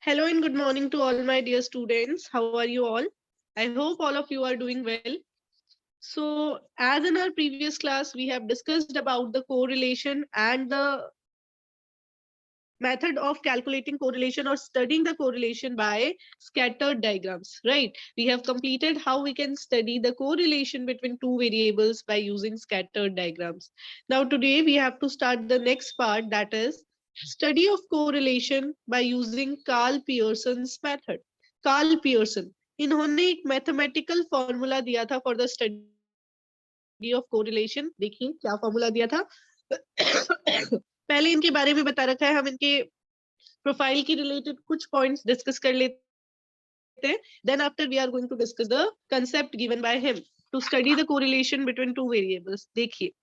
Hello and good morning to all my dear students. How are you all? I hope all of you are doing well. So, as in our previous class, we have discussed about the correlation and the method of calculating correlation or studying the correlation by scattered diagrams, right? We have completed how we can study the correlation between two variables by using scattered diagrams. Now, today we have to start the next part, that is study of correlation by using Carl Pearson's method. Carl Pearson, इन्होंने एक mathematical formula दिया था for the study of correlation. देखिए क्या formula दिया था. पहले इनके बारे में बता रखा है, हम इनके प्रोफाइल की रिलेटेड कुछ पॉइंट्स डिस्कस कर लेते हैं. Then after we are going to discuss the concept given by him to study the correlation between two variables. देखिए,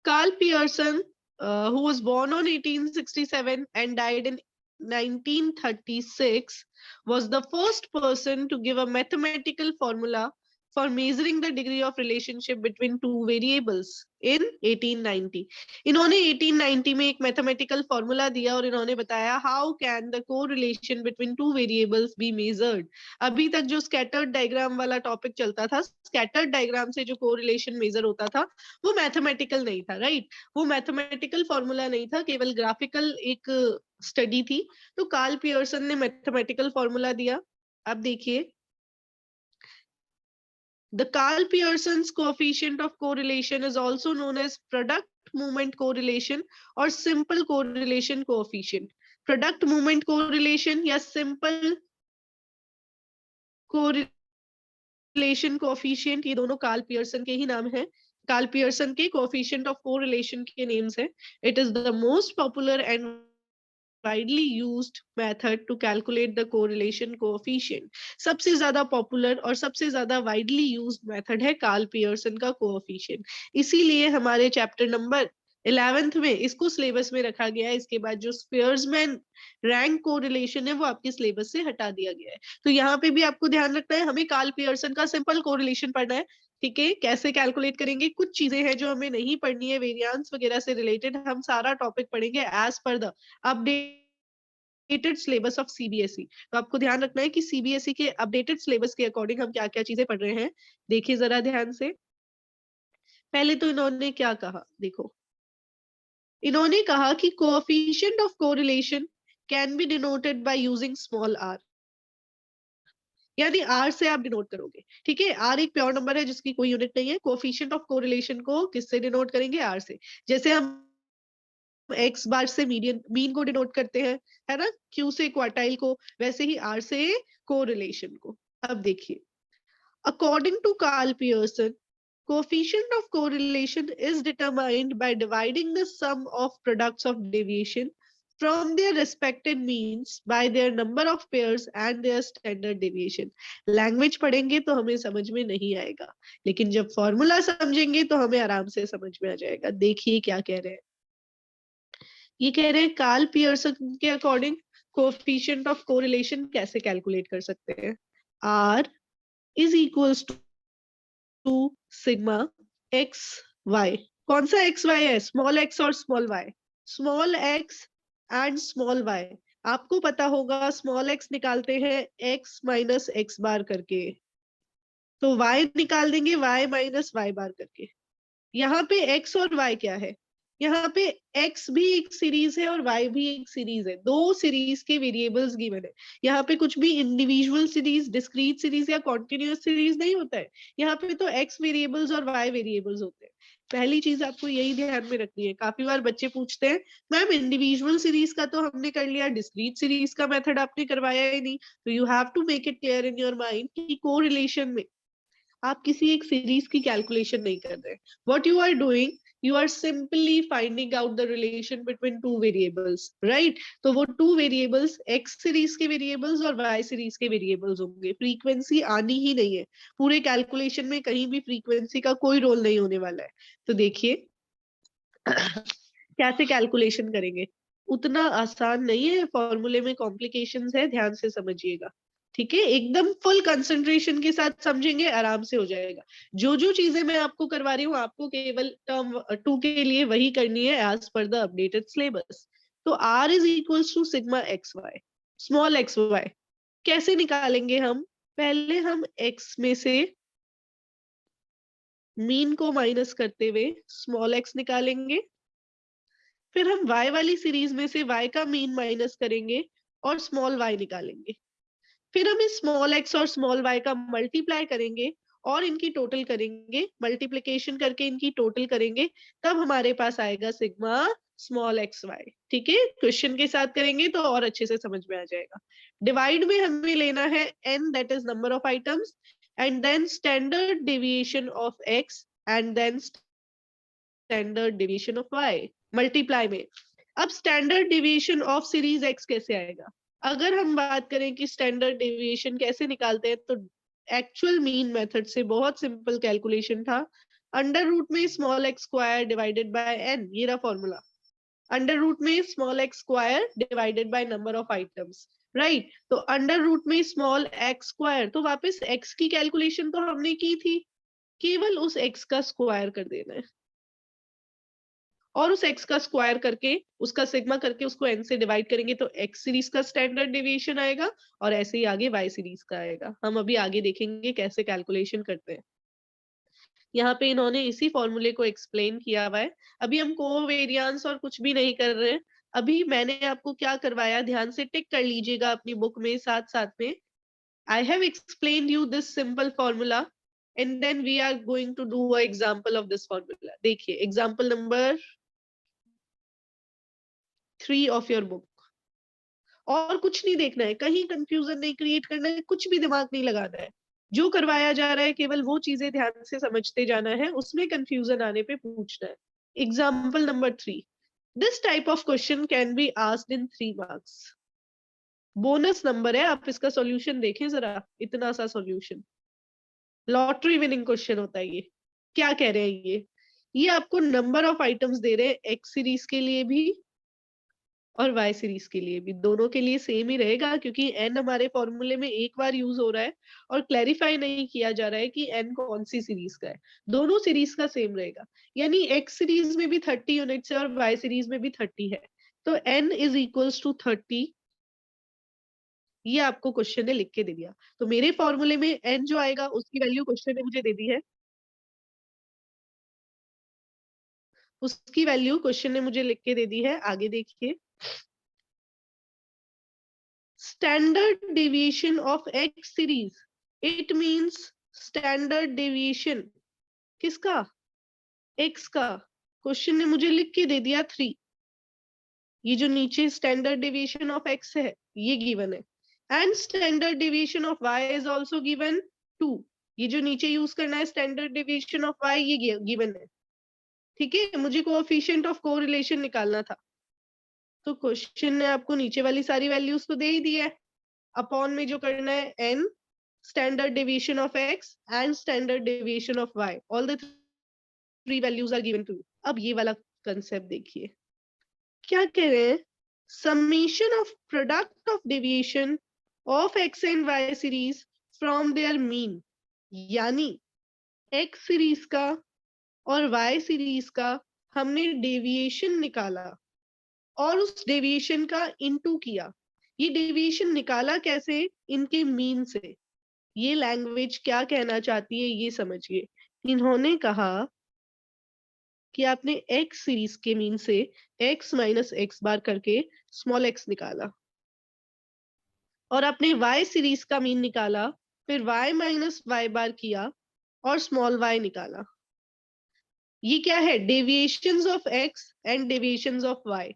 Carl Pearson, who was born on 1867 and died in 1936, was the first person to give a mathematical formula for measuring the degree of relationship between two variables in 1890. इन्होंने 1890 में एक mathematical formula दिया और इन्होंने बताया how can the correlation between two variables be measured. अभी तक जो स्कैटर्ड डायग्राम वाला टॉपिक चलता था, स्कैटर्ड डायग्राम से जो कोरिलेशन मेजर होता था वो मैथमेटिकल नहीं था, राइट? वो मैथमेटिकल फॉर्मूला नहीं था, केवल ग्राफिकल एक स्टडी थी. तो कार्ल पियर्सन ने मैथमेटिकल फॉर्मूला दिया. अब देखिए, the Carl Pearson's coefficient of correlation is also known as product movement correlation or simple correlation coefficient. Product movement correlation या simple correlation coefficient, ये दोनों कार्ल पियर्सन के ही नाम है. कार्ल पियर्सन के coefficient of correlation के names है. It is the most popular and widely used method to calculate the correlation coefficient. सबसे ज्यादा पॉपुलर और सबसे ज्यादा widely used method है कार्ल पियर्सन का coefficient. इसीलिए हमारे चैप्टर नंबर 11th में इसको सिलेबस में रखा गया है. इसके बाद जो स्पियर्समैन रैंक कोरिलेशन है वो आपके सिलेबस से हटा दिया गया है. तो यहाँ पे भी आपको ध्यान रखना है, हमें कार्ल पियर्सन का सिंपल कोरिलेशन पढ़ना है. ठीक है, कैसे कैलकुलेट करेंगे, कुछ चीजें हैं जो हमें नहीं पढ़नी है, वेरिएंस वगैरह से रिलेटेड हम सारा टॉपिक पढ़ेंगे as per the updated syllabus of CBSE. तो आपको ध्यान रखना है कि सीबीएसई के अपडेटेड सिलेबस के अकॉर्डिंग हम क्या क्या चीजें पढ़ रहे हैं. देखिए जरा ध्यान से. पहले तो इन्होंने क्या कहा, देखो, इन्होंने कहा कि coefficient of correlation can be denoted by using small R. यानी आर से आप डिनोट करोगे. ठीक है, आर एक प्योर नंबर है जिसकी कोई यूनिट नहीं है. कोएफिशिएंट ऑफ कोरिलेशन को किससे डिनोट करेंगे? आर से. जैसे हम एक्स बार से मीन को डिनोट करते हैं, है ना, क्यू से क्वार्टाइल को, वैसे ही आर से कोरिलेशन को. अब देखिए, according to Karl Pearson, coefficient of correlation is determined by dividing the sum of products of deviation from their respective means by their number of pairs and their standard deviation. Language पढ़ेंगे तो हमें समझ में नहीं आएगा, लेकिन जब formula समझेंगे तो हमें आराम से समझ में आ जाएगा. देखिए क्या कह रहे हैं. ये कह रहे हैं कार्ल पियर्सन के अकॉर्डिंग कोएफिशिएंट ऑफ कोरिलेशन कैसे कैलकुलेट कर सकते हैं. R is equals to sigma x Y. कौन सा एक्स वाई है? स्मॉल एक्स और small Y. Small X and small Y. आपको पता होगा स्मॉल एक्स निकालते हैं एक्स माइनस एक्स बार करके, तो वाई निकाल देंगे वाई माइनस वाई बार करके. यहाँ पे एक्स और वाई क्या है? यहाँ पे x भी एक सीरीज है और y भी एक सीरीज है. दो सीरीज के वेरिएबल्स गिवन है. यहाँ पे कुछ भी इंडिविजुअल सीरीज, डिस्क्रीट सीरीज या कॉन्टिन्यूअस सीरीज नहीं होता है. यहाँ पे तो x वेरिएबल्स और y वेरिएबल्स होते हैं. पहली चीज आपको यही ध्यान में रखनी है. काफी बार बच्चे पूछते हैं मैम इंडिविजुअल सीरीज का तो हमने कर लिया, डिस्क्रीट सीरीज का मेथड आपने करवाया ही नहीं. तो you have to make it clear in your mind कि कोरिलेशन में आप किसी एक सीरीज की कैलकुलेशन नहीं कर रहे. What you are doing, you are simply finding out the relation between two variables, right? तो वो two variables x सीरीज के variables और y सीरीज के variables होंगे. फ्रीक्वेंसी आनी ही नहीं है पूरे कैलकुलेशन में, कहीं भी फ्रीक्वेंसी का कोई रोल नहीं होने वाला है. तो देखिए कैसे कैलकुलेशन करेंगे. उतना आसान नहीं है, फॉर्मूले में कॉम्प्लिकेशंस है, ध्यान से समझिएगा. ठीक है, एकदम फुल कंसंट्रेशन के साथ समझेंगे, आराम से हो जाएगा। जो जो चीजें मैं आपको करवा रही हूँ, आपको केवल टर्म 2 के लिए वही करनी है as per the updated syllabus. तो R is equals to sigma x Y, small X Y. कैसे निकालेंगे हम? पहले हम एक्स में से मीन को माइनस करते हुए स्मॉल एक्स निकालेंगे, फिर हम y वाली सीरीज में से y का मीन माइनस करेंगे और स्मॉल y निकालेंगे, फिर हम इस स्मॉल एक्स और स्मॉल y का मल्टीप्लाई करेंगे और इनकी टोटल करेंगे, मल्टीप्लिकेशन करके इनकी टोटल करेंगे, तब हमारे पास आएगा सिग्मा स्मॉल एक्स वाई। ठीक है, क्वेश्चन के साथ करेंगे तो और अच्छे से समझ में आ जाएगा। डिवाइड में हमें लेना है n, that is number of items, and then standard deviation of x, and then standard deviation of y multiply में। अब standard deviation of series x कैसे आएगा? अगर हम बात करें कि स्टैंडर्ड डेविएशन कैसे निकालते हैं, तो एक्चुअल मीन मेथड से बहुत सिंपल कैलकुलेशन था। अंडर रूट में small X square divided by N, ये रहा फॉर्मूला। अंडर रूट में small X square divided by number of items, right. तो अंडर रूट में स्मॉल एक्स स्क्वायर, तो वापस एक्स की कैलकुलेशन तो हमने की थी, केवल उस एक्स का स्क्वायर कर देना है और उस x का स्क्वायर करके उसका सिग्मा करके उसको n से डिवाइड करेंगे, तो x सीरीज का स्टैंडर्ड डेविएशन आएगा और ऐसे ही आगे y सीरीज का आएगा। हम अभी आगे देखेंगे कैसे कैलकुलेशन करते हैं। यहाँ पे इन्होंने इसी फॉर्मूले को एक्सप्लेन किया हुआ है। अभी हम कोवेरियांस और कुछ भी नहीं कर रहे हैं। अभी मैंने आपको क्या करवाया, ध्यान से टिक कर लीजिएगा अपनी बुक में साथ साथ में। I have explained you this simple formula and then we are going to do an example of this formula. देखिए example number 3 of your book. और कुछ नहीं देखना है, कहीं कंफ्यूजन नहीं क्रिएट करना है, कुछ भी दिमाग नहीं लगाना है। जो करवाया जा रहा है केवल वो चीजें ध्यान से समझते जाना है, उसमें कंफ्यूजन आने पे पूछना है। Example number 3, this type of question can be asked in 3 marks. Bonus number है, आप इसका सॉल्यूशन देखें जरा, इतना सा सॉल्यूशन, लॉटरी विनिंग क्वेश्चन होता है ये। क्या कह रहे हैं ये आपको नंबर ऑफ आइटम्स दे रहे हैं एक्स सीरीज के लिए भी और वाई सीरीज के लिए भी, दोनों के लिए सेम ही रहेगा, क्योंकि एन हमारे फॉर्मूले में एक बार यूज हो रहा है और क्लैरिफाई नहीं किया जा रहा है कि एन कौन सी सीरीज का है। दोनों सीरीज का सेम रहेगा, यानी एक्स सीरीज में भी 30 यूनिट्स है और वाई सीरीज में भी 30 है, तो एन इज इक्वल्स टू 30। ये आपको क्वेश्चन ने लिख के दे दिया, तो मेरे फॉर्मूले में एन जो आएगा उसकी वैल्यू क्वेश्चन ने मुझे दे दी है, उसकी वैल्यू क्वेश्चन ने मुझे लिख के दे दी है। आगे देखिए, standard deviation of x series, it means standard deviation किसका? x का। क्वेश्चन ने मुझे लिख के दे दिया 3। ये जो नीचे स्टैंडर्ड डेविएशन ऑफ x है ये गिवन है, and standard deviation of y is also given 2। ये जो नीचे यूज करना है स्टैंडर्ड डेविएशन ऑफ y, ये गिवन है। ठीक है, मुझे कोएफिशिएंट ऑफ कोरिलेशन निकालना था, तो क्वेश्चन ने आपको नीचे वाली सारी वैल्यूज तो दे ही दी है। अपॉन में जो करना है n standard deviation of x and standard deviation of y, all the three values are given to you। अब ये वाला कंसेप्ट देखिए, क्या कह रहे हैं, summation of product of deviation of x and y series from their mean, यानी x series का और y सीरीज का हमने डेविएशन निकाला और उस डेविएशन का इनटू किया। ये डेविएशन निकाला कैसे? इनके मीन से। ये लैंग्वेज क्या कहना चाहती है ये समझिए। इन्होंने कहा कि आपने x सीरीज के मीन से x माइनस एक्स बार करके स्मॉल x निकाला और आपने y सीरीज का मीन निकाला, फिर y माइनस वाई बार किया और स्मॉल y निकाला। ये क्या है? Deviations of x and deviations of y।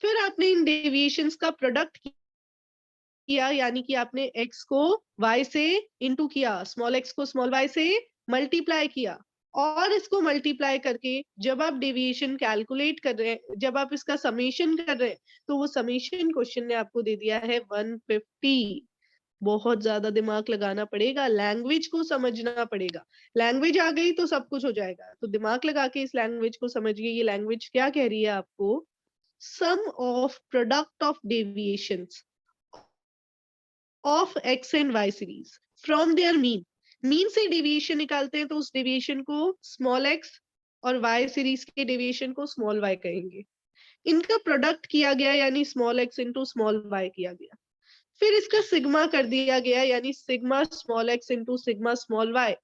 फिर आपने इन डेविएशंस का प्रोडक्ट किया, यानी कि आपने x को y से इंटू किया, स्मॉल x को स्मॉल y से मल्टीप्लाई किया, और इसको मल्टीप्लाई करके जब आप डेविएशन कैलकुलेट कर रहे हैं, जब आप इसका समेशन कर रहे हैं, तो वो समेशन क्वेश्चन ने आपको दे दिया है 150। बहुत ज्यादा दिमाग लगाना पड़ेगा, लैंग्वेज को समझना पड़ेगा। लैंग्वेज आ गई तो सब कुछ हो जाएगा, तो दिमाग लगा के इस लैंग्वेज को समझिए। ये लैंग्वेज क्या कह रही है आपको? Sum of product of deviations of X and Y series from their mean. Mean से डेविएशन निकालते हैं तो उस डेविएशन को स्मॉल एक्स और वाई सीरीज के डेविएशन को स्मॉल वाई कहेंगे। इनका प्रोडक्ट किया गया यानी small X into small Y किया गया, फिर इसका सिग्मा कर दिया गया यानी sigma small X into sigma small Y.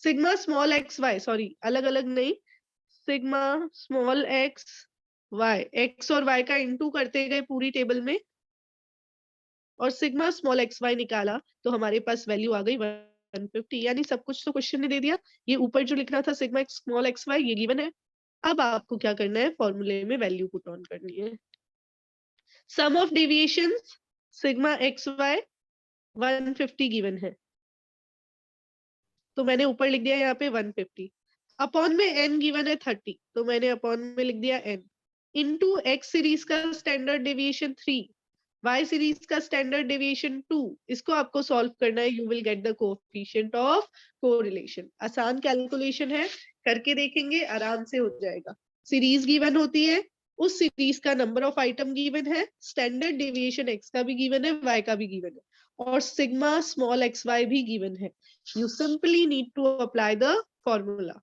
Sigma small X Y, sorry अलग अलग नहीं, sigma small X Y, X और वाई का इंटू करते गए पूरी टेबल में और सिग्मा स्मॉल एक्स वाई निकाला तो हमारे पास वैल्यू आ गई 150। यानी सब कुछ तो क्वेश्चन ने दे दिया। ये ऊपर जो लिखना था sigma X small X Y ये गिवन है। अब आपको क्या करना है, फॉर्मूले में वैल्यू पुट ऑन करनी है। Sum of deviations sigma x Y 150 given है, तो मैंने ऊपर लिख दिया यहाँ पे 150। अपॉन में n गिवन है 30, तो मैंने अपॉन में लिख दिया n इनटू x सीरीज का स्टैंडर्ड डेविएशन 3, y सीरीज का स्टैंडर्ड डेविएशन 2। इसको आपको सॉल्व करना है, you will get the coefficient of correlation. आसान कैलकुलेशन है, करके देखेंगे आराम से हो जाएगा। सीरीज गिवन होती है, उस सीरीज का नंबर ऑफ आइटम गिवन है, स्टैंडर्ड डेविएशन x का भी गिवन है, y का भी गिवन है और सिग्मा स्मॉल एक्स वाई भी गिवन है। You simply need to apply the formula.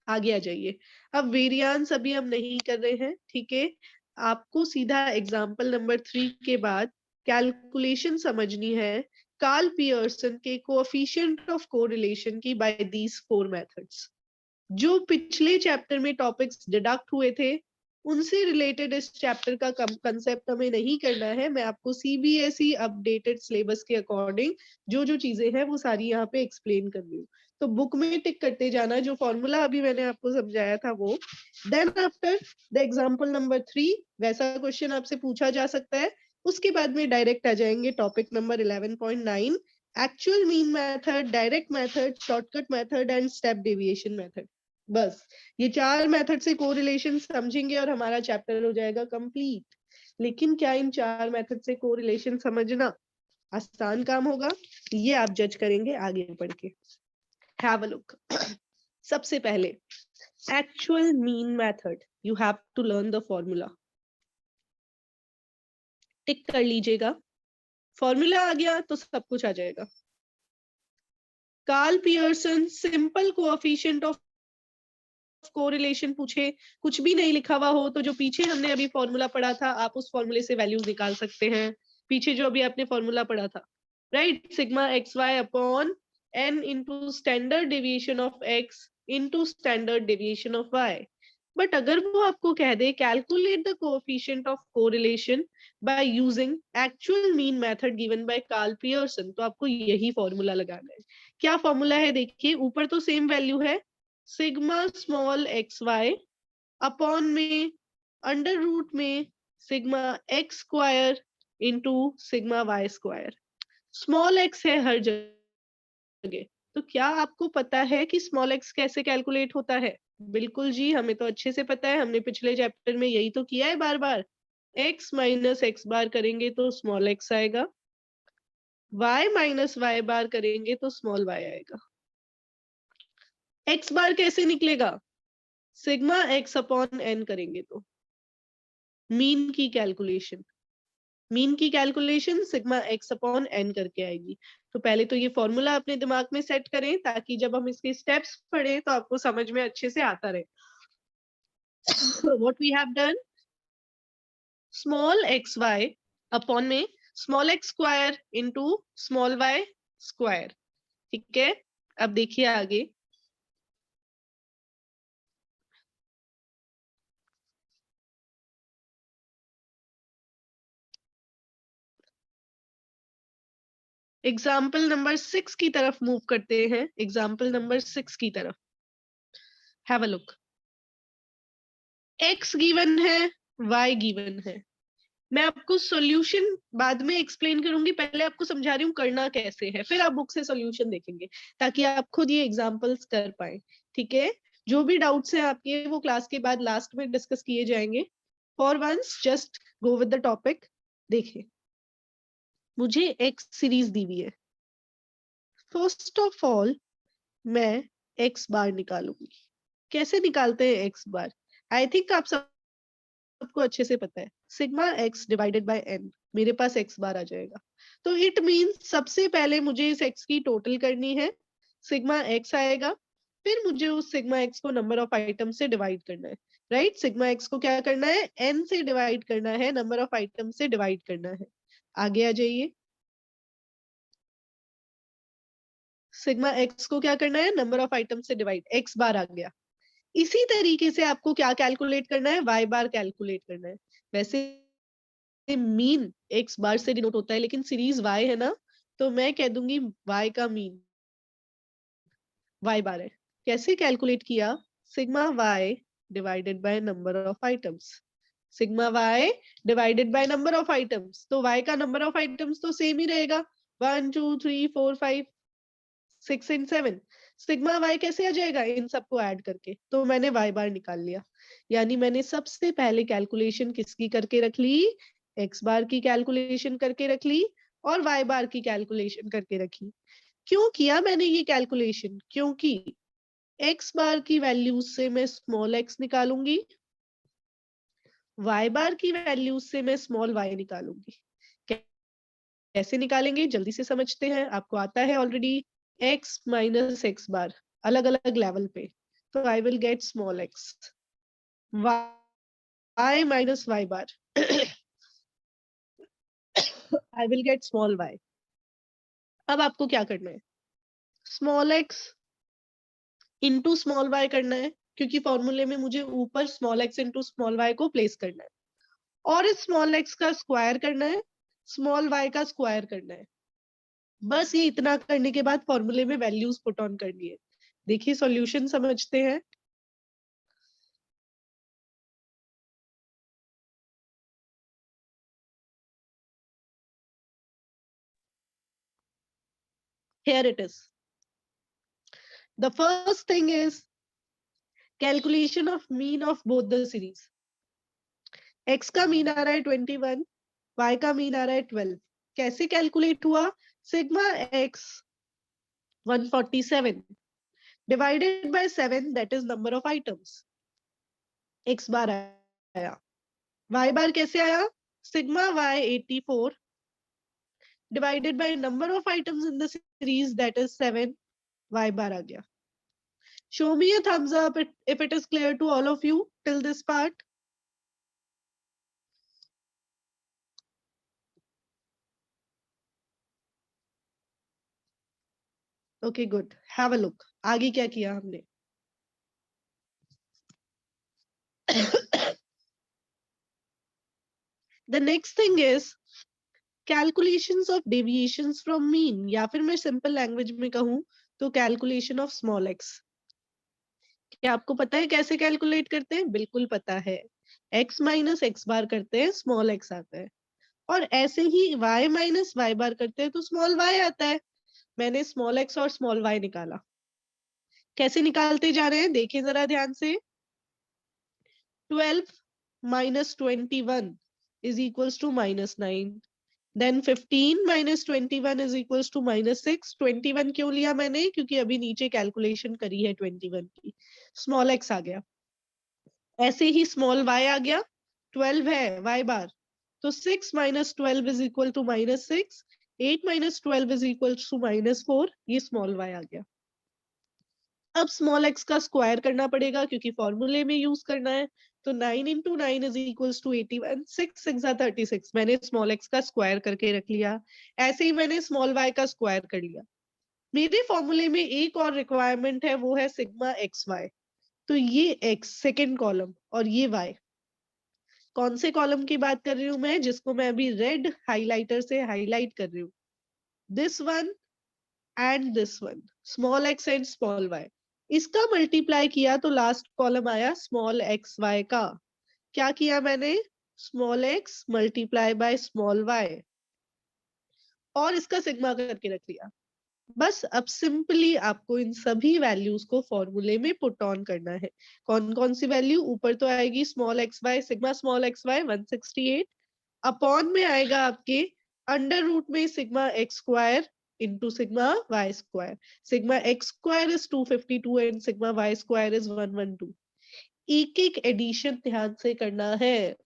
आगे आ जाइए। अब वेरिएंस अभी हम नहीं कर रहे हैं, ठीक है। आपको सीधा एग्जाम्पल नंबर 3 के बाद कैलकुलेशन समझनी है कार्ल पियर्सन के कोएफिशिएंट ऑफ कोरिलेशन की बाय दीज 4 मेथड्स। जो पिछले चैप्टर में टॉपिक्स डिडक्ट हुए थे उनसे रिलेटेड इस चैप्टर का कंसेप्ट हमें नहीं करना है। मैं आपको सीबीएसई अपडेटेड सिलेबस के अकॉर्डिंग जो जो चीजें हैं वो सारी यहाँ पे एक्सप्लेन कर रही हूँ, तो बुक में टिक करते जाना जो फॉर्मूला अभी मैंने आपको समझाया था वो। Then after the example number 3 वैसा क्वेश्चन आपसे पूछा जा सकता है। उसके बाद में डायरेक्ट आ जाएंगे topic number 11.9 actual mean method, direct method, shortcut method and step deviation method. बस ये 4 मेथड से कोरिलेशन समझेंगे और हमारा चैप्टर हो जाएगा कंप्लीट। लेकिन क्या इन 4 मेथड से कोरिलेशन समझना आसान काम होगा, ये आप जज करेंगे आगे बढ़ के। Have a look. सबसे पहले actual mean method, you have to learn the formula. Tick कर लीजिएगा, फॉर्मूला आ गया तो सब कुछ आ जाएगा। Karl Pearson simple coefficient of correlation पूछे, कुछ भी नहीं लिखा हुआ हो तो जो पीछे हमने अभी फॉर्मूला पढ़ा था आप उस फॉर्मूले से वैल्यूज निकाल सकते हैं। पीछे जो अभी आपने फॉर्मूला पढ़ा था, right, sigma x Y upon n into standard deviation of x into standard deviation of y। But अगर वो आपको कह दे calculate the coefficient of correlation by using actual mean method given by Karl Pearson, तो आपको यही formula लगाना है। क्या फॉर्मूला है देखिए, ऊपर तो सेम वैल्यू है sigma small X Y upon में अंडर रूट में sigma x square into sigma Y square. Small X है हर जगह, तो क्या आपको पता है कि स्मॉल एक्स कैसे कैलकुलेट होता है? बिल्कुल जी, हमें तो अच्छे से पता है, हमने पिछले चैप्टर में यही तो किया है बार बार। x माइनस एक्स बार करेंगे तो स्मॉल एक्स आएगा, y माइनस वाई बार करेंगे तो स्मॉल y आएगा। x बार कैसे निकलेगा? सिग्मा एक्स अपॉन एन करेंगे तो मीन की कैलकुलेशन, मीन की calculation sigma X upon N करके आएगी। तो पहले तो ये फॉर्मूला अपने दिमाग में सेट करें ताकि जब हम इसके स्टेप्स पढ़ें तो आपको समझ में अच्छे से आता रहे। What we have done, small X Y upon में small X square into small Y square, ठीक है। अब देखिए आगे, एग्जाम्पल नंबर 6 की तरफ मूव करते हैं। एग्जाम्पल नंबर 6 की तरफ, have a look. x given है, y गिवन है। मैं आपको सॉल्यूशन बाद में एक्सप्लेन करूंगी, पहले आपको समझा रही हूँ करना कैसे है, फिर आप बुक से सॉल्यूशन देखेंगे ताकि आप खुद ये एग्जांपल्स कर पाए, ठीक है। जो भी डाउट्स हैं आपके वो क्लास के बाद लास्ट में डिस्कस किए जाएंगे। For once just go with the topic. देखिए, मुझे एक्स सीरीज दी हुई है। फर्स्ट ऑफ ऑल मैं एक्स बार निकालूंगी। कैसे निकालते हैं एक्स बार? आई थिंक आप सबको अच्छे से पता है, sigma X divided by N. मेरे पास x बार आ जाएगा। तो इट मीन्स सबसे पहले मुझे इस x की टोटल करनी है, सिग्मा x आएगा, फिर मुझे उस सिग्मा x को नंबर ऑफ आइटम से डिवाइड करना है, राइट। सिग्मा x को क्या करना है, n से डिवाइड करना है, नंबर ऑफ आइटम से डिवाइड करना है। आगे आ जाइए, सिग्मा x को क्या करना है, नंबर ऑफ आइटम से डिवाइड, x बार आ गया। इसी तरीके से आपको क्या कैलकुलेट करना है, y बार कैलकुलेट करना है। वैसे मीन x बार से डिनोट होता है, लेकिन सीरीज y है ना, तो मैं कह दूंगी y का मीन y बार है। कैसे कैलकुलेट किया, sigma y divided by number of items, sigma y divided by number of items. तो y का नंबर ऑफ आइटम्स तो सेम ही रहेगा, 1 2 3 4 5 6 एंड 7। सिग्मा y कैसे आ जाएगा, इन सबको ऐड करके। तो मैंने y बार निकाल लिया, यानी मैंने सबसे पहले कैलकुलेशन किसकी करके रख ली, x बार की कैलकुलेशन करके रख ली और y बार की कैलकुलेशन करके रखी। क्यों किया मैंने ये कैलकुलेशन, क्योंकि x बार की वैल्यूज से मैं स्मॉल x निकालूंगी, y बार की वैल्यूज से मैं स्मॉल y निकालूंगी। कैसे निकालेंगे जल्दी से समझते हैं, आपको आता है ऑलरेडी, x माइनस x बार अलग अलग लेवल पे, तो I will get small x, y minus y bar I will get small y। अब आपको क्या करना है, small x into small y करना है, क्योंकि फॉर्मूले में मुझे ऊपर small x into small y को प्लेस करना है, और इस स्मॉल x का स्क्वायर करना है, स्मॉल y का स्क्वायर करना है। बस ये इतना करने के बाद फॉर्मूले में वैल्यूज पुट ऑन करनी है। देखिए सॉल्यूशन समझते हैं। Here it is. The first thing is calculation of mean of both the series. X का मीन आ रहा है 21, Y का मीन आ रहा है 12। कैसे कैलकुलेट हुआ, sigma X 147 divided by 7, that is number of items. X बार आया, Y बार कैसे आया, sigma Y 84 divided by number of items in the series, that is 7, Y बार आ गया। Show me a thumbs up if it is clear to all of you till this part. Okay, good. Have a look. आगे क्या किया हमने? The next thing is calculations of deviations from mean, या फिर मैं simple language में कहूँ तो calculation of small x. क्या आपको पता है कैसे कैलकुलेट करते हैं? बिल्कुल पता है, x माइनस x बार करते हैं, स्मॉल x आता है, और ऐसे ही y माइनस y बार करते हैं तो स्मॉल y आता है। मैंने स्मॉल x और स्मॉल y निकाला। कैसे निकालते जा रहे हैं, देखें जरा ध्यान से। 12 minus 21 is equals to minus 9. Then 15 minus 21 is equals to minus 6. 21 क्यों लिया मैंने, क्योंकि अभी नीचे कैलकुलेशन करी है 21 की। स्मॉल x आ गया, ऐसे ही स्मॉल y आ गया, 12 है y बार, तो 6 minus 12 is equal to minus 6. 8 minus 12 is equal to minus 4. ये स्मॉल y आ गया। अब स्मॉल x का स्क्वायर करना पड़ेगा, क्योंकि फॉर्मूले में यूज करना है। तो 9 into 9 is equals to 81. 6 6 36। मैंने स्मॉल x का स्क्वायर करके रख लिया, ऐसे ही मैंने स्मॉल y का स्क्वायर कर लिया। मेरे फॉर्मूले में एक और रिक्वायरमेंट है, वो है सिग्मा एक्स वाई। तो ये x सेकेंड कॉलम और ये y, कौन से कॉलम की बात कर रही हूँ मैं, जिसको मैं अभी रेड हाइलाइटर से हाईलाइट कर रही हूँ, this one and this one, small x and small y। इसका मल्टीप्लाई किया तो लास्ट कॉलम आया स्मॉल एक्स वाई का। क्या किया मैंने, small X multiply by small Y, और इसका सिग्मा करके रख लिया। बस अब सिंपली आपको इन सभी वैल्यूज को फॉर्मूले में पुट ऑन करना है। कौन कौन सी वैल्यू, ऊपर तो आएगी small X Y, sigma small X Y 168, upon में आएगा आपके अंडर रूट में sigma x square into sigma y square. Sigma x square is 252 and sigma y square is 112. एक एक एडिशन ध्यान से करना है।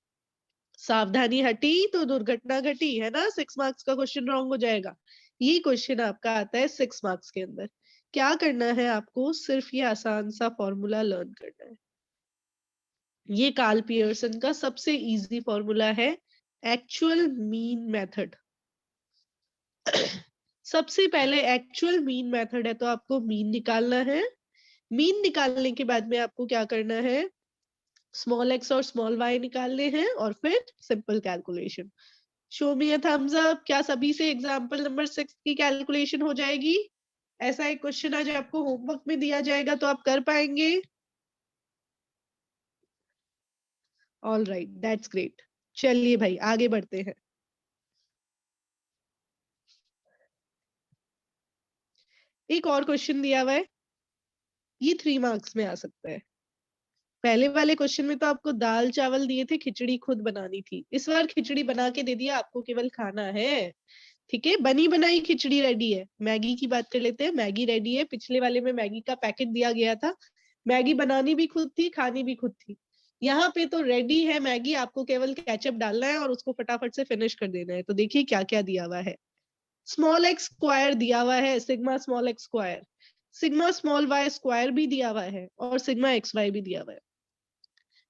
सावधानी हटी तो दुर्घटना घटी, है ना? 6 मार्क्स का क्वेश्चन रॉन्ग हो जाएगा। ये क्वेश्चन आपका आता है 6 मार्क्स के अंदर। क्या करना है आपको? सिर्फ ये आसान सा फॉर्मूला लर्न करना है। ये कार्ल पियर्सन का सबसे इजी फॉर्मूला है, एक्चुअल मीन मेथड। सबसे पहले एक्चुअल मीन मेथड है तो आपको मीन निकालना है। मीन निकालने के बाद में आपको क्या करना है? स्मॉल एक्स और स्मॉल वाई निकालने हैं और फिर simple calculation. Show me a thumbs up. क्या सभी से एग्जांपल नंबर 6 की कैलकुलेशन हो जाएगी? ऐसा एक क्वेश्चन आज आपको होमवर्क में दिया जाएगा तो आप कर पाएंगे? All right, that's great. चलिए भाई आगे बढ़ते हैं। एक और क्वेश्चन दिया हुआ है, ये 3 मार्क्स में आ सकता है। पहले वाले क्वेश्चन में तो आपको दाल चावल दिए थे, खिचड़ी खुद बनानी थी। इस बार खिचड़ी बना के दे दिया, आपको केवल खाना है। ठीक है, बनी बनाई खिचड़ी रेडी है। मैगी की बात कर लेते हैं, मैगी रेडी है। पिछले वाले में मैगी का पैकेट दिया गया था, मैगी बनानी भी खुद थी, खानी भी खुद थी। यहाँ पे तो रेडी है मैगी, आपको केवल केचप डालना है और उसको फटाफट से फिनिश कर देना है। तो देखिए क्या क्या दिया हुआ है। स्मॉल एक्स स्क्वायर दिया हुआ है, sigma small X square, sigma small Y square भी दिया हुआ है और सिग्मा एक्स वाई भी दिया हुआ है।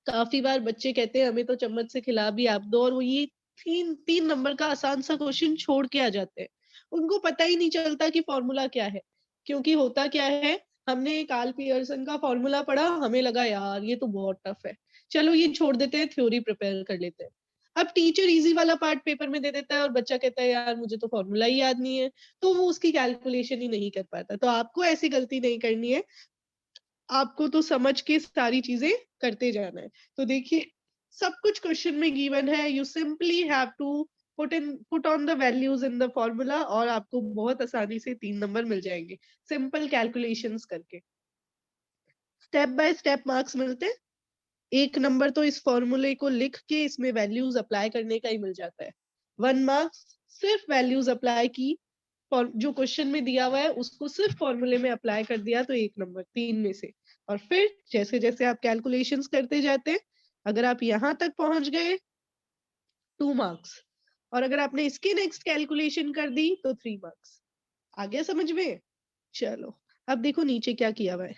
काफी बार बच्चे कहते हैं हमें तो चम्मच से खिला भी आप दो, और वो ये 3 नंबर का आसान सा क्वेश्चन छोड़ के आ जाते हैं। उनको पता ही नहीं चलता कि फॉर्मूला क्या है। क्योंकि होता क्या है, हमने कार्ल पियर्सन का फॉर्मूला पढ़ा, हमें लगा यार ये तो बहुत टफ है, चलो ये छोड़ देते हैं, थ्योरी प्रिपेयर कर लेते हैं। अब टीचर इजी वाला पार्ट पेपर में दे देता है और बच्चा कहता है यार मुझे तो फॉर्मूला ही याद नहीं है, तो वो उसकी कैलकुलेशन ही नहीं कर पाता। तो आपको ऐसी गलती नहीं करनी है, आपको तो समझ के सारी चीजें करते जाना है। तो देखिए सब कुछ क्वेश्चन में गिवन है, you simply have to put on the values in the formula और आपको बहुत आसानी से 3 नंबर मिल जाएंगे सिंपल कैलकुलेशंस करके। स्टेप बाय स्टेप मार्क्स मिलते हैं। 1 नंबर तो इस फॉर्मूले को लिख के इसमें वैल्यूज अप्लाई करने का ही मिल जाता है। 1 मार्क्स सिर्फ वैल्यूज अप्लाई की, जो क्वेश्चन में दिया हुआ है उसको सिर्फ फॉर्मूले में अप्लाई कर दिया तो 1 नंबर 3 में से। और फिर जैसे जैसे आप कैलकुलेशंस करते जाते हैं, अगर आप यहां तक पहुंच गए 2 मार्क्स, और अगर आपने इसकी नेक्स्ट कैलकुलेशन कर दी तो 3 मार्क्स। आ गया समझ में? चलो अब देखो नीचे क्या किया हुआ है।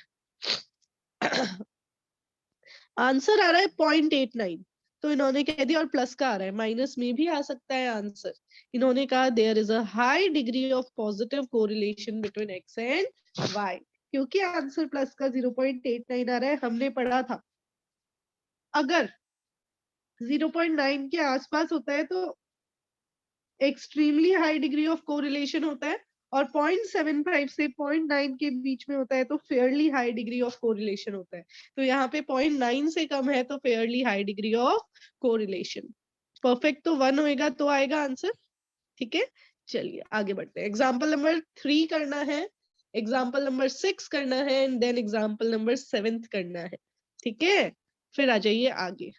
आंसर आ रहा है 0.89, तो इन्होंने कह दिया, और प्लस का आ रहा है, माइनस में भी आ सकता है आंसर। इन्होंने कहा there is a high degree of positive correlation between X and Y. क्योंकि आंसर प्लस का 0.89 आ रहा है, हमने पढ़ा था अगर 0.9 के आसपास होता है तो extremely high degree of correlation होता है, और 0.75 से 0.9 के बीच में होता है तो fairly high degree of correlation होता है। तो यहाँ पे 0.9 से कम है तो fairly high degree of correlation. Perfect तो 1 होएगा तो आएगा आंसर। ठीक है, चलिए आगे बढ़ते हैं। एग्जाम्पल नंबर 3 करना है, एग्जाम्पल नंबर 6 करना है, एंड देन एग्जाम्पल नंबर 7 करना है। ठीक है, फिर आ जाइए आगे,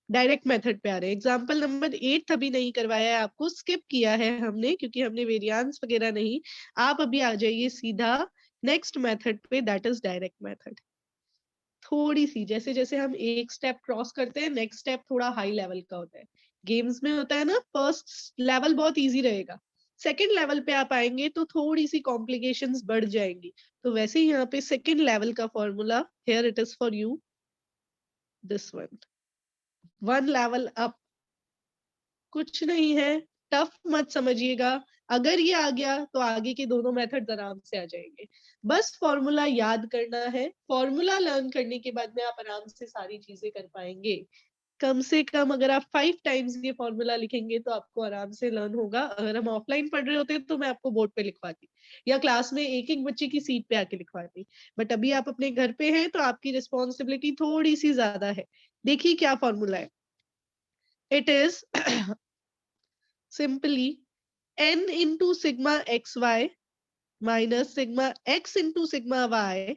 डायरेक्ट मेथड पे आ रहे हैं। एग्जाम्पल नंबर 8 अभी नहीं करवाया है आपको, स्किप किया है हमने क्योंकि हमने वेरिएंस वगैरह नहीं। आप अभी आ जाइए सीधा नेक्स्ट मेथड पे, दैट इज डायरेक्ट मेथड। थोड़ी सी जैसे जैसे हम एक स्टेप क्रॉस करते हैं, नेक्स्ट स्टेप थोड़ा हाई लेवल का होता है। गेम्स में होता है ना, फर्स्ट लेवल बहुत इजी रहेगा, सेकेंड लेवल पे आप आएंगे तो थोड़ी सी कॉम्प्लिकेशंस बढ़ जाएंगी। तो वैसे ही यहाँ पे सेकेंड लेवल का formula, here it is for you, this one level up. कुछ नहीं है, टफ मत समझिएगा। अगर ये आ गया तो आगे के दोनों मेथड आराम से आ जाएंगे। बस फॉर्मूला याद करना है, फॉर्मूला लर्न करने के बाद में आप आराम से सारी चीजें कर पाएंगे। कम से कम अगर आप 5 टाइम्स ये फॉर्मूला लिखेंगे तो आपको आराम से लर्न होगा। अगर हम ऑफलाइन पढ़ रहे होते तो मैं आपको बोर्ड पे लिखवाती या क्लास में एक एक बच्चे की सीट पे आके लिखवाती, बट अभी आप अपने घर पे हैं तो आपकी रिस्पॉन्सिबिलिटी थोड़ी सी ज्यादा है। देखिए क्या फॉर्मूला है, it is simply n into sigma xy minus sigma x into sigma y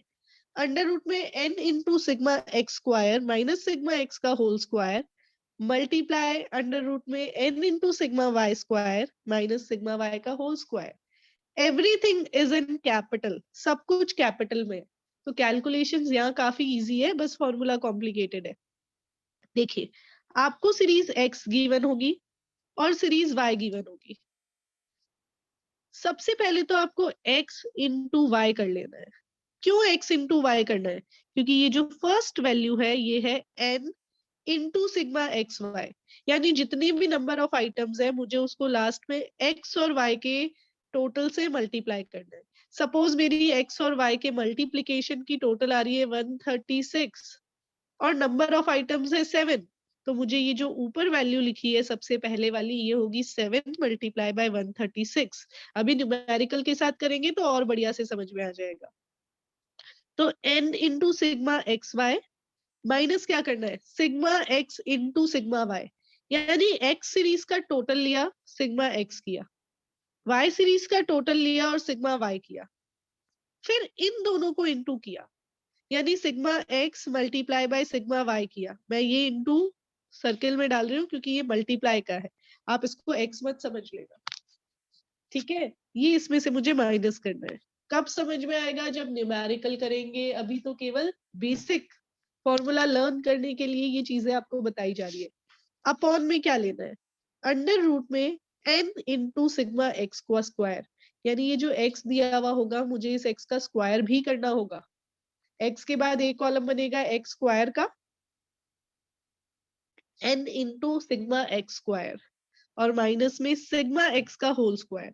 under root में n into sigma x square minus sigma x का whole square multiply under root में n into sigma y square minus sigma y का whole square. Everything is in capital, सब कुछ capital में। तो calculations यहाँ काफी इजी है, बस फॉर्मूला कॉम्प्लिकेटेड है। देखिए आपको सीरीज x गिवन होगी और सीरीज y गिवन होगी। सबसे पहले तो आपको x इंटू वाई कर लेना है। क्यों x इंटू वाई करना है? क्योंकि ये जो फर्स्ट वैल्यू है ये है n into sigma x Y, यानी जितनी भी नंबर ऑफ आइटम्स है मुझे उसको लास्ट में x और y के टोटल से मल्टीप्लाई करना है। सपोज मेरी x और y के मल्टीप्लीकेशन की टोटल आ रही है 136 और नंबर ऑफ आइटम्स है 7, तो मुझे ये जो ऊपर वैल्यू लिखी है सबसे पहले वाली ये होगी 7 मल्टीप्लाई बाय 136। अभी न्यूमेरिकल के साथ करेंगे तो और बढ़िया से समझ में आ जाएगा। तो n into sigma x Y minus क्या करना है, sigma X into sigma Y, यानी x सीरीज का टोटल लिया सिग्मा x किया, y सीरीज का टोटल लिया और सिग्मा y किया, फिर इन दोनों को इंटू किया, यानी sigma X multiply by sigma Y किया। मैं ये इंटू सर्किल में डाल रही हूँ क्योंकि ये मल्टीप्लाई का है, आप इसको एक्स मत समझ लेना, ठीक है। ये इसमें से मुझे माइनस करना है। कब समझ में आएगा? जब न्यूमेरिकल करेंगे, अभी तो केवल बेसिक फॉर्मूला लर्न करने के लिए ये चीजें आपको बताई जा रही है। अपॉन में क्या लेना है, अंडर रूट में n इंटू सिग्मा एक्स का स्क्वायर, यानी ये जो x दिया हुआ होगा मुझे इस x का स्क्वायर भी करना होगा। x के बाद एक कॉलम बनेगा x स्क्वायर का, n into sigma x square और माइनस में सिग्मा x का होल स्क्वायर।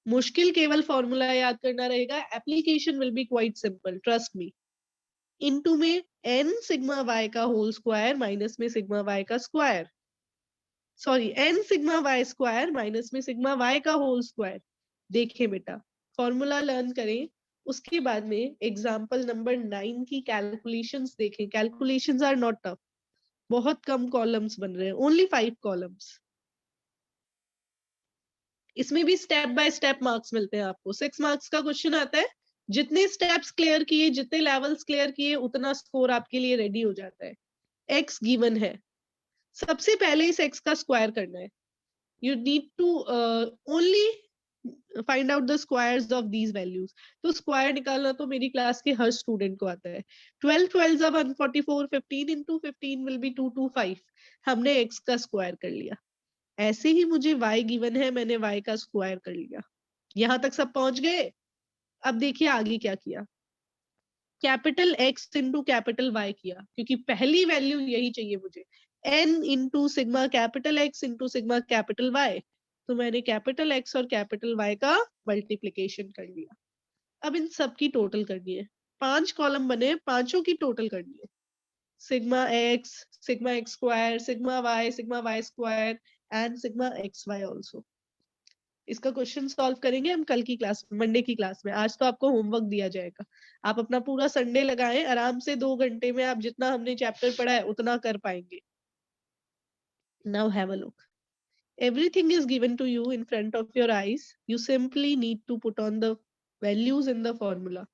मुश्किल केवल फॉर्मूला याद करना रहेगा, application will be quite simple, trust me. Into में n सिग्मा y का होल स्क्वायर माइनस में सिग्मा y का square, sorry n sigma y square minus में सिग्मा y का होल स्क्वायर। देखिए बेटा, फॉर्मूला लर्न करें, उसके बाद में एग्जांपल नंबर 9 की कैलकुलेशंस देखें। कैलकुलेशंस आर नॉट टफ, बहुत कम कॉलम्स बन रहे हैं, ओनली 5 कॉलम्स। इसमें भी स्टेप बाय स्टेप मार्क्स मिलते हैं आपको। 6 मार्क्स का क्वेश्चन आता है, जितने स्टेप्स क्लियर किए, जितने लेवल्स क्लियर किए, उतना स्कोर आपके लिए रेडी हो जाता है। x गिवन है, सबसे पहले इस x का स्क्वायर करना है। You need to only find out the squares of these values. तो स्क्वायर निकालना तो मेरी क्लास के हर स्टूडेंट को आता है। 12 12 जा 144, 15 इंटू 15 विल बी 225। हमने x का स्क्वायर कर लिया। ऐसे ही मुझे y गिवन है, मैंने y का स्क्वायर कर लिया। यहां तक सब पहुंच गए। अब देखिए आगे क्या किया, capital X into capital Y किया, क्योंकि पहली वैल्यू यही चाहिए मुझे, n into sigma capital X into sigma capital Y। तो मैंने कैपिटल X और कैपिटल Y का मल्टीप्लीकेशन कर लिया। अब इन सब की टोटल करनी है, 5 कॉलम बने, पांचों की टोटल करनी है। Sigma x square, sigma y square and sigma xy also. इसका क्वेश्चन सॉल्व करेंगे हम कल की क्लास में, मंडे की क्लास में। आज तो आपको होमवर्क दिया जाएगा, आप अपना पूरा संडे लगाएं, आराम से 2 घंटे में आप जितना हमने चैप्टर पढ़ा है उतना कर पाएंगे। Now have a look, everything is given to you in front of your eyes, you simply need to put on the values in the formula.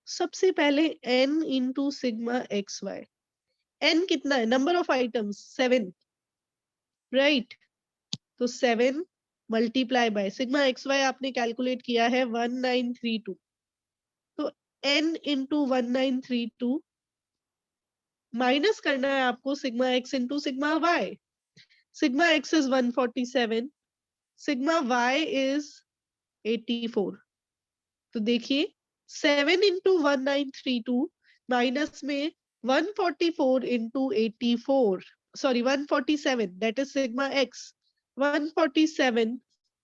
सबसे पहले n into sigma xy, n कितना है, number of items 7, right. तो 7 multiply by sigma x Y आपने calculate किया है 1932, तो n into 1932 minus करना है आपको sigma X into sigma Y. Sigma X is 147, sigma Y is 84। तो देखिए 7 इंटू 1932 माइनस में 144 into 84, sorry 147, that is sigma X, 147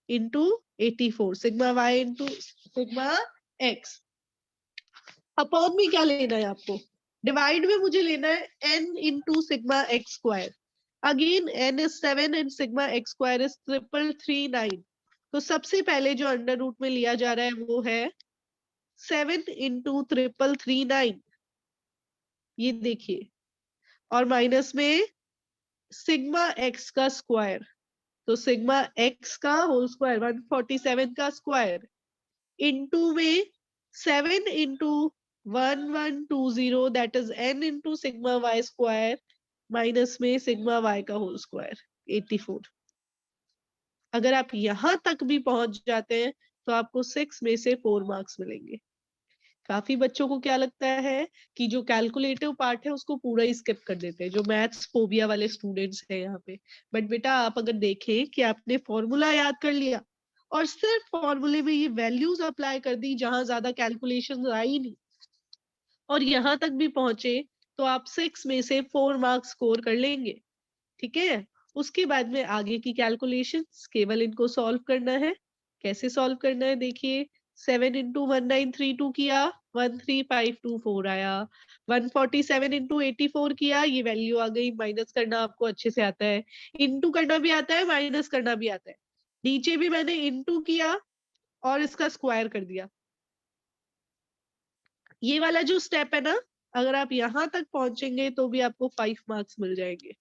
into 84 sigma Y into sigma X. Upon में क्या लेना है आपको, डिवाइड में मुझे लेना है n into sigma x square. Again n is 7 and sigma x square is 3339। तो सबसे पहले जो अंडर रूट में लिया जा रहा है वो है 7 इंटू 3339, ये देखिए, और माइनस में सिग्मा एक्स का स्क्वायर, तो सिग्मा एक्स का होल स्क्वायर 147 का स्क्वायर इंटू में 7 into 1120, that is n into sigma Y square minus में सिग्मा वाई का होल स्क्वायर 84। अगर आप यहां तक भी पहुंच जाते हैं तो आपको 6 में से 4 मार्क्स मिलेंगे। काफी बच्चों को क्या लगता है कि जो कैलकुलेटिव पार्ट है उसको पूरा ही स्किप कर देते हैं, जो मैथ्स फोबिया वाले स्टूडेंट्स हैं यहाँ पे। बट बेटा आप अगर देखें कि आपने फॉर्मूला याद कर लिया और सिर्फ फॉर्मूले में ये वैल्यूज अप्लाई कर दी, जहां ज्यादा कैलकुलेशन आई नहीं, और यहाँ तक भी पहुंचे, तो आप 6 में से 4 मार्क्स स्कोर कर लेंगे। ठीक है, उसके बाद में आगे की कैलकुलेशंस केवल इनको सॉल्व करना है। कैसे सॉल्व करना है देखिए, 7 इंटू 1932 किया, 13524 आया। 147 इंटू 84 किया, ये वैल्यू आ गई। माइनस करना आपको अच्छे से आता है, इंटू करना भी आता है, माइनस करना भी आता है। नीचे भी मैंने इंटू किया और इसका स्क्वायर कर दिया। ये वाला जो स्टेप है ना, अगर आप यहां तक पहुंचेंगे तो भी आपको 5 मार्क्स मिल जाएंगे।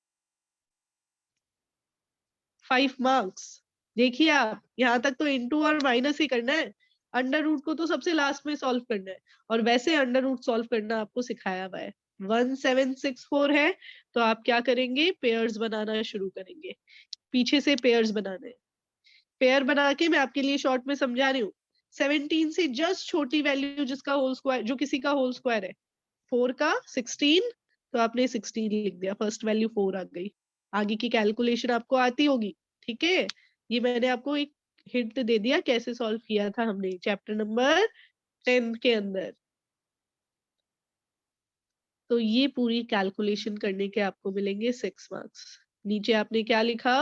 5 मार्क्स। देखिए आप यहाँ तक तो इंटू और माइनस ही करना है, अंडर रूट को तो सबसे लास्ट में सॉल्व करना है। और वैसे अंडर रूट सॉल्व करना आपको सिखाया हुआ है। 1764 है, तो आप क्या करेंगे, पेयर्स बनाना शुरू करेंगे। पीछे से पेयर्स बनाने हैं। पेयर बना के मैं आपके लिए शॉर्ट में समझा रही हूँ। 17 से जस्ट छोटी वैल्यू जिसका होल स्क्वायर, जो किसी का होल स्क्वायर है, 4 का 16, तो आपने 16 लिख दिया, फर्स्ट वैल्यू 4 आ गई। आगे की कैलकुलेशन आपको आती होगी। ठीक है, ये मैंने आपको एक हिंट दे दिया कैसे सॉल्व किया था हमने चैप्टर नंबर 10 के अंदर। तो ये पूरी कैलकुलेशन करने के आपको मिलेंगे 6 मार्क्स। नीचे आपने क्या लिखा,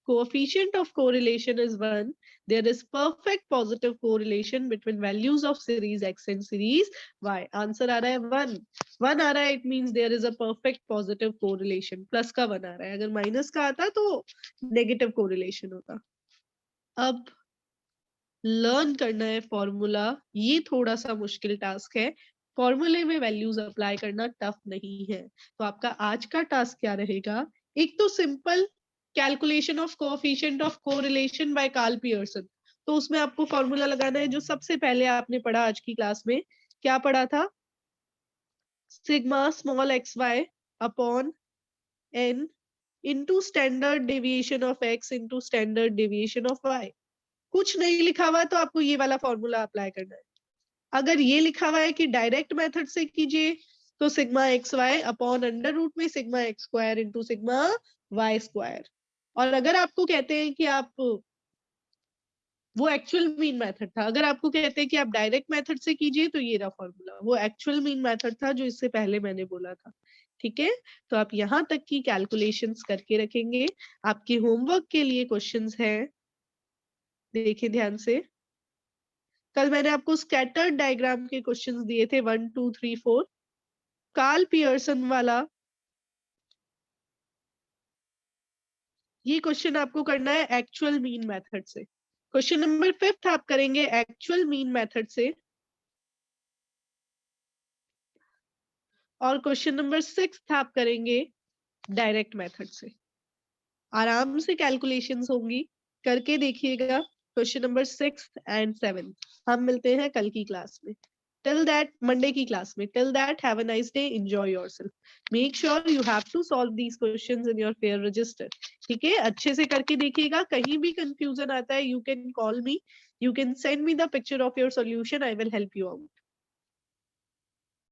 coefficient of correlation is 1, there is perfect positive correlation between values of series x and series y। Answer आ रहा है 1, 1 आ रहा है, it means there is a perfect positive correlation. Plus का 1 आ रहा है, अगर माइनस का आता तो नेगेटिव कोरिलेशन होता। अब लर्न करना है फॉर्मूला, ये थोड़ा सा मुश्किल टास्क है। फॉर्मूले में वैल्यूज अप्लाई करना टफ नहीं है। तो आपका आज का टास्क क्या रहेगा, एक तो simple calculation of coefficient of correlation by Karl Pearson. तो उसमें आपको फॉर्मूला लगाना है जो सबसे पहले आपने पढ़ा आज की क्लास में। क्या पढ़ा था, sigma small X Y upon N into standard deviation of X into standard deviation of Y. कुछ नहीं लिखा हुआ तो आपको ये वाला फॉर्मूला अप्लाई करना है। अगर ये लिखा हुआ है कि डायरेक्ट मेथड से कीजिए, तो sigma x Y upon under root में sigma x square into sigma Y square. और अगर आपको कहते हैं कि आप, वो एक्चुअल मीन मेथड था, अगर आपको कहते हैं कि आप डायरेक्ट मेथड से कीजिए, तो ये रहा फॉर्मूला, वो एक्चुअल मीन मेथड था जो इससे पहले मैंने बोला था। ठीक है, तो आप यहाँ तक की कैलकुलेशंस करके रखेंगे। आपके होमवर्क के लिए क्वेश्चंस हैं, देखिए ध्यान से। कल मैंने आपको स्कैटर्ड डायग्राम के क्वेश्चंस दिए थे 1 2 3 4। कार्ल पियर्सन वाला ये क्वेश्चन आपको करना है एक्चुअल मीन मेथड से। क्वेश्चन नंबर 5 आप करेंगे एक्चुअल मीन मेथड से, और क्वेश्चन नंबर 6 आप करेंगे डायरेक्ट मेथड से। आराम से कैलकुलेशंस होंगी, करके देखिएगा क्वेश्चन नंबर 6 एंड 7। हम मिलते हैं कल की क्लास में। Till that, Monday की क्लास में। Till that, have a nice day, enjoy yourself. Make sure you have to solve these questions in your fair register. ठीक है, अच्छे से करके देखिएगा। कहीं भी confusion आता है, you can call me, you can send me the picture of your solution, I will help you out.